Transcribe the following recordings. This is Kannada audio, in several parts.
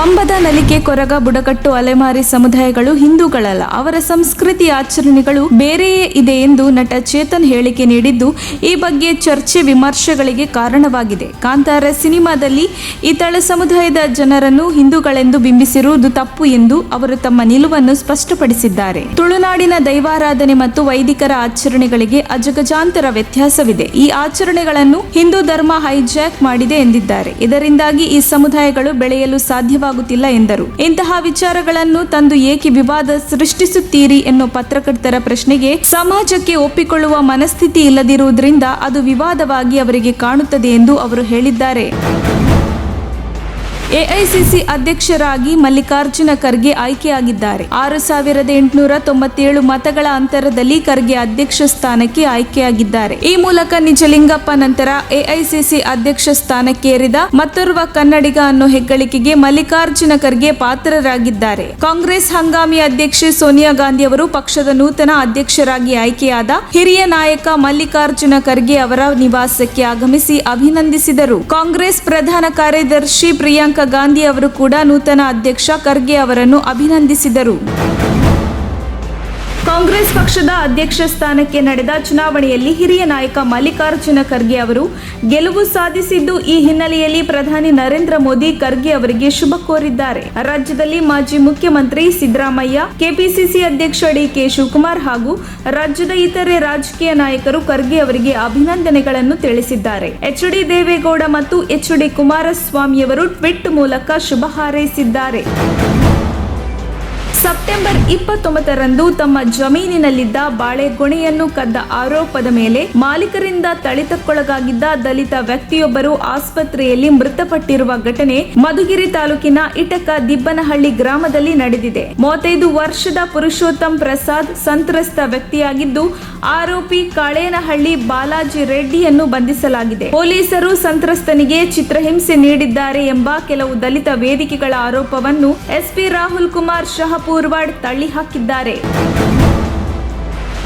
ಪಂಬದ ನಲಿಕೆ ಕೊರಗ ಬುಡಕಟ್ಟು ಅಲೆಮಾರಿ ಸಮುದಾಯಗಳು ಹಿಂದೂಗಳಲ್ಲ, ಅವರ ಸಂಸ್ಕೃತಿ ಆಚರಣೆಗಳು ಬೇರೆಯೇ ಇದೆ ಎಂದು ನಟ ಚೇತನ್ ಹೇಳಿಕೆ ನೀಡಿದ್ದು ಈ ಬಗ್ಗೆ ಚರ್ಚೆ ವಿಮರ್ಶೆಗಳಿಗೆ ಕಾರಣವಾಗಿದೆ. ಕಾಂತಾರ ಸಿನಿಮಾದಲ್ಲಿ ಈ ತಳ ಸಮುದಾಯದ ಜನರನ್ನು ಹಿಂದೂಗಳೆಂದು ಬಿಂಬಿಸಿರುವುದು ತಪ್ಪು ಎಂದು ಅವರು ತಮ್ಮ ನಿಲುವನ್ನು ಸ್ಪಷ್ಟಪಡಿಸಿದ್ದಾರೆ. ತುಳುನಾಡಿನ ದೈವಾರಾಧನೆ ಮತ್ತು ವೈದಿಕರ ಆಚರಣೆಗಳಿಗೆ ಅಜಗಜಾಂತರ ವ್ಯತ್ಯಾಸವಿದೆ. ಈ ಆಚರಣೆಗಳನ್ನು ಹಿಂದೂ ಧರ್ಮ ಹೈಜಾಕ್ ಮಾಡಿದೆ ಎಂದಿದ್ದಾರೆ. ಇದರಿಂದಾಗಿ ಈ ಸಮುದಾಯಗಳು ಬೆಳೆಯಲು ಸಾಧ್ಯವಾಗುತ್ತಿಲ್ಲ ಎಂದರು. ಇಂತಹ ವಿಚಾರಗಳನ್ನು ತಂದು ಏಕೆ ವಿವಾದ ಸೃಷ್ಟಿಸುತ್ತೀರಿ ಎನ್ನುವ ಪತ್ರಕರ್ತರ ಪ್ರಶ್ನೆಗೆ ಸಮಾಜಕ್ಕೆ ಒಪ್ಪಿಕೊಳ್ಳುವ ಮನಸ್ಥಿತಿ ಇಲ್ಲದಿರುವುದರಿಂದ ಅದು ವಿವಾದವಾಗಿ ಅವರಿಗೆ ಕಾಣುತ್ತದೆ ಎಂದು ಅವರು ಹೇಳಿದ್ದಾರೆ. ಎಐಸಿಸಿ ಅಧ್ಯಕ್ಷರಾಗಿ ಮಲ್ಲಿಕಾರ್ಜುನ ಖರ್ಗೆ ಆಯ್ಕೆಯಾಗಿದ್ದಾರೆ. 6,897 ಮತಗಳ ಅಂತರದಲ್ಲಿ ಖರ್ಗೆ ಅಧ್ಯಕ್ಷ ಸ್ಥಾನಕ್ಕೆ ಆಯ್ಕೆಯಾಗಿದ್ದಾರೆ. ಈ ಮೂಲಕ ನಿಜಲಿಂಗಪ್ಪ ನಂತರ ಎಐಸಿಸಿ ಅಧ್ಯಕ್ಷ ಸ್ಥಾನಕ್ಕೇರಿದ ಮತ್ತೋರ್ವ ಕನ್ನಡಿಗ ಅನ್ನೋ ಹೆಗ್ಗಳಿಕೆಗೆ ಮಲ್ಲಿಕಾರ್ಜುನ ಖರ್ಗೆ ಪಾತ್ರರಾಗಿದ್ದಾರೆ. ಕಾಂಗ್ರೆಸ್ ಹಂಗಾಮಿ ಅಧ್ಯಕ್ಷೆ ಸೋನಿಯಾ ಗಾಂಧಿ ಅವರು ಪಕ್ಷದ ನೂತನ ಅಧ್ಯಕ್ಷರಾಗಿ ಆಯ್ಕೆಯಾದ ಹಿರಿಯ ನಾಯಕ ಮಲ್ಲಿಕಾರ್ಜುನ ಖರ್ಗೆ ಅವರ ನಿವಾಸಕ್ಕೆ ಆಗಮಿಸಿ ಅಭಿನಂದಿಸಿದರು. ಕಾಂಗ್ರೆಸ್ ಪ್ರಧಾನ ಕಾರ್ಯದರ್ಶಿ ಪ್ರಿಯಾಂಕಾ ಗಾಂಧಿ ಅವರು ಕೂಡ ನೂತನ ಅಧ್ಯಕ್ಷ ಖರ್ಗೆ ಅವರನ್ನು ಅಭಿನಂದಿಸಿದರು. ಕಾಂಗ್ರೆಸ್ ಪಕ್ಷದ ಅಧ್ಯಕ್ಷ ಸ್ಥಾನಕ್ಕೆ ನಡೆದ ಚುನಾವಣೆಯಲ್ಲಿ ಹಿರಿಯ ನಾಯಕ ಮಲ್ಲಿಕಾರ್ಜುನ ಖರ್ಗೆ ಅವರು ಗೆಲುವು ಸಾಧಿಸಿದ್ದು, ಈ ಹಿನ್ನೆಲೆಯಲ್ಲಿ ಪ್ರಧಾನಿ ನರೇಂದ್ರ ಮೋದಿ ಖರ್ಗೆ ಅವರಿಗೆ ಶುಭ ಕೋರಿದ್ದಾರೆ. ರಾಜ್ಯದಲ್ಲಿ ಮಾಜಿ ಮುಖ್ಯಮಂತ್ರಿ ಸಿದ್ದರಾಮಯ್ಯ, ಕೆಪಿಸಿಸಿ ಅಧ್ಯಕ್ಷ ಡಿಕೆ ಶಿವಕುಮಾರ್ ಹಾಗೂ ರಾಜ್ಯದ ಇತರೆ ರಾಜಕೀಯ ನಾಯಕರು ಖರ್ಗೆ ಅವರಿಗೆ ಅಭಿನಂದನೆಗಳನ್ನು ತಿಳಿಸಿದ್ದಾರೆ. ಎಚ್.ಡಿ. ದೇವೇಗೌಡ ಮತ್ತು ಎಚ್.ಡಿ. ಕುಮಾರಸ್ವಾಮಿಯವರು ಟ್ವೀಟ್ ಮೂಲಕ ಶುಭ ಹಾರೈಸಿದ್ದಾರೆ. ಸೆಪ್ಟೆಂಬರ್ 29ರಂದು ತಮ್ಮ ಜಮೀನಿನಲ್ಲಿದ್ದ ಬಾಳೆಗೊನೆಯನ್ನು ಕದ್ದ ಆರೋಪದ ಮೇಲೆ ಮಾಲೀಕರಿಂದ ಥಳಿತಕ್ಕೊಳಗಾಗಿದ್ದ ದಲಿತ ವ್ಯಕ್ತಿಯೊಬ್ಬರು ಆಸ್ಪತ್ರೆಯಲ್ಲಿ ಮೃತಪಟ್ಟಿರುವ ಘಟನೆ ಮಧುಗಿರಿ ತಾಲೂಕಿನ ಇಟಕ ದಿಬ್ಬನಹಳ್ಳಿ ಗ್ರಾಮದಲ್ಲಿ ನಡೆದಿದೆ. 35 ವರ್ಷದ ಪುರುಷೋತ್ತಮ್ ಪ್ರಸಾದ್ ಸಂತ್ರಸ್ತ ವ್ಯಕ್ತಿಯಾಗಿದ್ದು, ಆರೋಪಿ ಕಾಳೇನಹಳ್ಳಿ ಬಾಲಾಜಿ ರೆಡ್ಡಿಯನ್ನು ಬಂಧಿಸಲಾಗಿದೆ. ಪೊಲೀಸರು ಸಂತ್ರಸ್ತನಿಗೆ ಚಿತ್ರಹಿಂಸೆ ನೀಡಿದ್ದಾರೆ ಎಂಬ ಕೆಲವು ದಲಿತ ವೇದಿಕೆಗಳ ಆರೋಪವನ್ನು ಎಸ್ಪಿ ರಾಹುಲ್ ಕುಮಾರ್ ಶಹಪೂರ್ವಾಡ್ ತಳ್ಳಿ ಹಾಕಿದ್ದಾರೆ.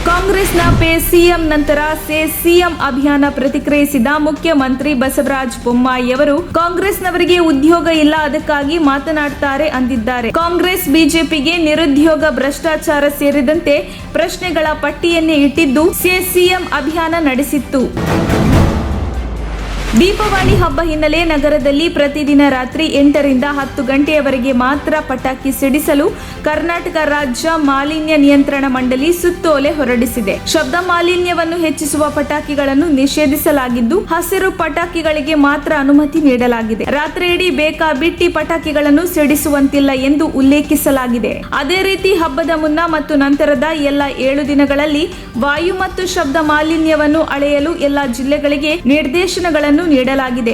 ಕಾಂಗ್ರೆಸ್ನ ಪೇ ಸಿಎಂ ನಂತರ ಸೇ ಸಿಎಂ ಅಭಿಯಾನ ಪ್ರತಿಕ್ರಿಯಿಸಿದ ಮುಖ್ಯಮಂತ್ರಿ ಬಸವರಾಜ ಬೊಮ್ಮಾಯಿ ಅವರು ಕಾಂಗ್ರೆಸ್ನವರಿಗೆ ಉದ್ಯೋಗ ಇಲ್ಲ, ಅದಕ್ಕಾಗಿ ಮಾತನಾಡ್ತಾರೆ ಅಂದಿದ್ದಾರೆ. ಕಾಂಗ್ರೆಸ್ ಬಿಜೆಪಿಗೆ ನಿರುದ್ಯೋಗ, ಭ್ರಷ್ಟಾಚಾರ ಸೇರಿದಂತೆ ಪ್ರಶ್ನೆಗಳ ಪಟ್ಟಿಯನ್ನೇ ಇಟ್ಟಿದ್ದು ಸೇ ಸಿಎಂ ಅಭಿಯಾನ ನಡೆಸಿತ್ತು. ದೀಪಾವಳಿ ಹಬ್ಬ ಹಿನ್ನೆಲೆ ನಗರದಲ್ಲಿ ಪ್ರತಿದಿನ ರಾತ್ರಿ 8ರಿಂದ 10 ಗಂಟೆಯವರೆಗೆ ಮಾತ್ರ ಪಟಾಕಿ ಸಿಡಿಸಲು ಕರ್ನಾಟಕ ರಾಜ್ಯ ಮಾಲಿನ್ಯ ನಿಯಂತ್ರಣ ಮಂಡಳಿ ಸುತ್ತೋಲೆ ಹೊರಡಿಸಿದೆ. ಶಬ್ದ ಮಾಲಿನ್ಯವನ್ನು ಹೆಚ್ಚಿಸುವ ಪಟಾಕಿಗಳನ್ನು ನಿಷೇಧಿಸಲಾಗಿದ್ದು, ಹಸಿರು ಪಟಾಕಿಗಳಿಗೆ ಮಾತ್ರ ಅನುಮತಿ ನೀಡಲಾಗಿದೆ. ರಾತ್ರಿಯಿಡೀ ಬೇಕಾಬಿಟ್ಟಿ ಪಟಾಕಿಗಳನ್ನು ಸಿಡಿಸುವಂತಿಲ್ಲ ಎಂದು ಉಲ್ಲೇಖಿಸಲಾಗಿದೆ. ಅದೇ ರೀತಿ ಹಬ್ಬದ ಮುನ್ನ ಮತ್ತು ನಂತರದ ಎಲ್ಲ 7 ದಿನಗಳಲ್ಲಿ ವಾಯು ಮತ್ತು ಶಬ್ದ ಮಾಲಿನ್ಯವನ್ನು ಅಳೆಯಲು ಎಲ್ಲ ಜಿಲ್ಲೆಗಳಿಗೆ ನಿರ್ದೇಶನಗಳನ್ನು ನೀಡಲಾಗಿದೆ.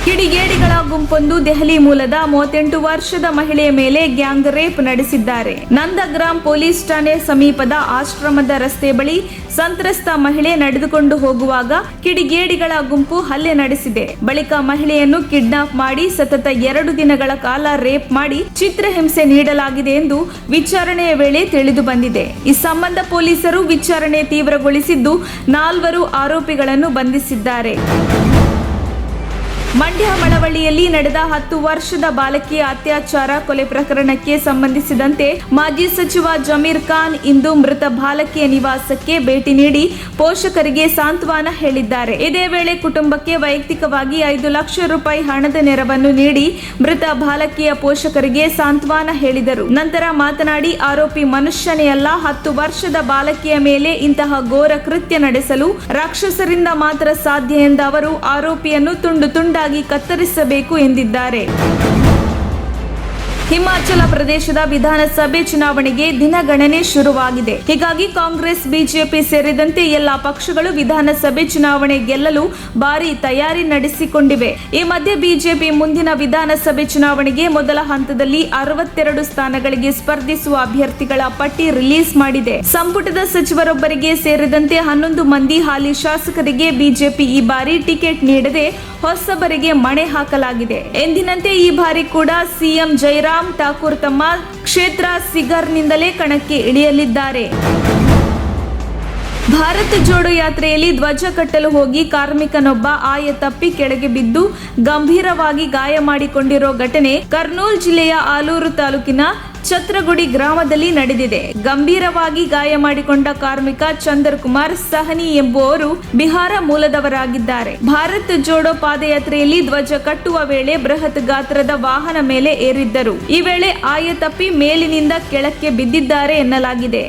ಕಿಡಿಗೇಡಿಗಳ ಗುಂಪೊಂದು ದೆಹಲಿ ಮೂಲದ 38 ವರ್ಷದ ಮಹಿಳೆಯ ಮೇಲೆ ಗ್ಯಾಂಗ್ ರೇಪ್ ನಡೆಸಿದ್ದಾರೆ. ನಂದಗ್ರಾಮ್ ಪೊಲೀಸ್ ಠಾಣೆ ಸಮೀಪದ ಆಶ್ರಮದ ರಸ್ತೆ ಬಳಿ ಸಂತ್ರಸ್ತ ಮಹಿಳೆ ನಡೆದುಕೊಂಡು ಹೋಗುವಾಗ ಕಿಡಿಗೇಡಿಗಳ ಗುಂಪು ಹಲ್ಲೆ ನಡೆಸಿದೆ. ಬಳಿಕ ಮಹಿಳೆಯನ್ನು ಕಿಡ್ನಾಪ್ ಮಾಡಿ ಸತತ 2 ದಿನಗಳ ಕಾಲ ರೇಪ್ ಮಾಡಿ ಚಿತ್ರಹಿಂಸೆ ನೀಡಲಾಗಿದೆ ಎಂದು ವಿಚಾರಣೆಯ ವೇಳೆ ತಿಳಿದು ಬಂದಿದೆ. ಈ ಸಂಬಂಧ ಪೊಲೀಸರು ವಿಚಾರಣೆ ತೀವ್ರಗೊಳಿಸಿದ್ದು 4 ಆರೋಪಿಗಳನ್ನು ಬಂಧಿಸಿದ್ದಾರೆ. ಮಂಡ್ಯ ಮಳವಳ್ಳಿಯಲ್ಲಿ ನಡೆದ 10 ವರ್ಷದ ಬಾಲಕಿಯ ಅತ್ಯಾಚಾರ ಕೊಲೆ ಪ್ರಕರಣಕ್ಕೆ ಸಂಬಂಧಿಸಿದಂತೆ ಮಾಜಿ ಸಚಿವ ಜಮೀರ್ ಖಾನ್ ಇಂದು ಮೃತ ಬಾಲಕಿಯ ನಿವಾಸಕ್ಕೆ ಭೇಟಿ ನೀಡಿ ಪೋಷಕರಿಗೆ ಸಾಂತ್ವನ ಹೇಳಿದ್ದಾರೆ. ಇದೇ ವೇಳೆ ಕುಟುಂಬಕ್ಕೆ ವೈಯಕ್ತಿಕವಾಗಿ 5 ಲಕ್ಷ ರೂಪಾಯಿ ಹಣದ ನೆರವನ್ನು ನೀಡಿ ಮೃತ ಬಾಲಕಿಯ ಪೋಷಕರಿಗೆ ಸಾಂತ್ವನ ಹೇಳಿದರು. ನಂತರ ಮಾತನಾಡಿ, ಆರೋಪಿ ಮನುಷ್ಯನೇ ಅಲ್ಲ, 10 ವರ್ಷದ ಬಾಲಕಿಯ ಮೇಲೆ ಇಂತಹ ಘೋರ ಕೃತ್ಯ ನಡೆಸಲು ರಾಕ್ಷಸರಿಂದ ಮಾತ್ರ ಸಾಧ್ಯ ಎಂದ ಅವರು ಆರೋಪಿಯನ್ನು ತುಂಡು ತುಂಡಾಗಿ ಕತ್ತರಿಸಬೇಕು ಎಂದಿದ್ದಾರೆ. ಹಿಮಾಚಲ ಪ್ರದೇಶದ ವಿಧಾನಸಭೆ ಚುನಾವಣೆಗೆ ದಿನಗಣನೆ ಶುರುವಾಗಿದೆ. ಹೀಗಾಗಿ ಕಾಂಗ್ರೆಸ್, ಬಿಜೆಪಿ ಸೇರಿದಂತೆ ಎಲ್ಲಾ ಪಕ್ಷಗಳು ವಿಧಾನಸಭೆ ಚುನಾವಣೆ ಗೆಲ್ಲಲು ಭಾರಿ ತಯಾರಿ ನಡೆಸಿಕೊಂಡಿವೆ. ಈ ಮಧ್ಯೆ ಬಿಜೆಪಿ ಮುಂದಿನ ವಿಧಾನಸಭೆ ಚುನಾವಣೆಗೆ ಮೊದಲ ಹಂತದಲ್ಲಿ 62 ಸ್ಥಾನಗಳಿಗೆ ಸ್ಪರ್ಧಿಸುವ ಅಭ್ಯರ್ಥಿಗಳ ಪಟ್ಟಿ ರಿಲೀಸ್ ಮಾಡಿದೆ. ಸಂಪುಟದ ಸಚಿವರೊಬ್ಬರಿಗೆ ಸೇರಿದಂತೆ 11 ಮಂದಿ ಹಾಲಿ ಶಾಸಕರಿಗೆ ಬಿಜೆಪಿ ಈ ಬಾರಿ ಟಿಕೆಟ್ ನೀಡದೆ ಹೊಸಬರಿಗೆ ಮಣೆ ಹಾಕಲಾಗಿದೆ. ಎಂದಿನಂತೆ ಈ ಬಾರಿ ಕೂಡ ಸಿಎಂ ಜೈರಾಮ್ ಠಾಕೂರ್ ತಮ್ಮ ಕ್ಷೇತ್ರ ಸಿಗರ್ನಿಂದಲೇ ಕಣಕ್ಕೆ ಇಳಿಯಲಿದ್ದಾರೆ. ಭಾರತ್ ಜೋಡೋ ಯಾತ್ರೆಯಲ್ಲಿ ಧ್ವಜ ಕಟ್ಟಲು ಹೋಗಿ ಕಾರ್ಮಿಕನೊಬ್ಬ ಆಯ ತಪ್ಪಿ ಕೆಳಗೆ ಬಿದ್ದು ಗಂಭೀರವಾಗಿ ಗಾಯ ಮಾಡಿಕೊಂಡಿರೋ ಘಟನೆ ಕರ್ನೂಲ್ ಜಿಲ್ಲೆಯ ಆಲೂರು ತಾಲೂಕಿನ ಛತ್ರಗುಡಿ ಗ್ರಾಮದಲ್ಲಿ ನಡೆದಿದೆ. ಗಂಭೀರವಾಗಿ ಗಾಯ ಮಾಡಿಕೊಂಡ ಕಾರ್ಮಿಕ ಚಂದರ್ ಕುಮಾರ್ ಸಹನಿ ಎಂಬುವವರು ಬಿಹಾರ ಮೂಲದವರಾಗಿದ್ದಾರೆ. ಭಾರತ್ ಜೋಡೋ ಪಾದಯಾತ್ರೆಯಲ್ಲಿ ಧ್ವಜ ಕಟ್ಟುವ ವೇಳೆ ಬೃಹತ್ ಗಾತ್ರದ ವಾಹನ ಮೇಲೆ ಏರಿದ್ದರು. ಈ ವೇಳೆ ಆಯ ತಪ್ಪಿ ಮೇಲಿನಿಂದ ಕೆಳಕ್ಕೆ ಬಿದ್ದಿದ್ದಾರೆ ಎನ್ನಲಾಗಿದೆ.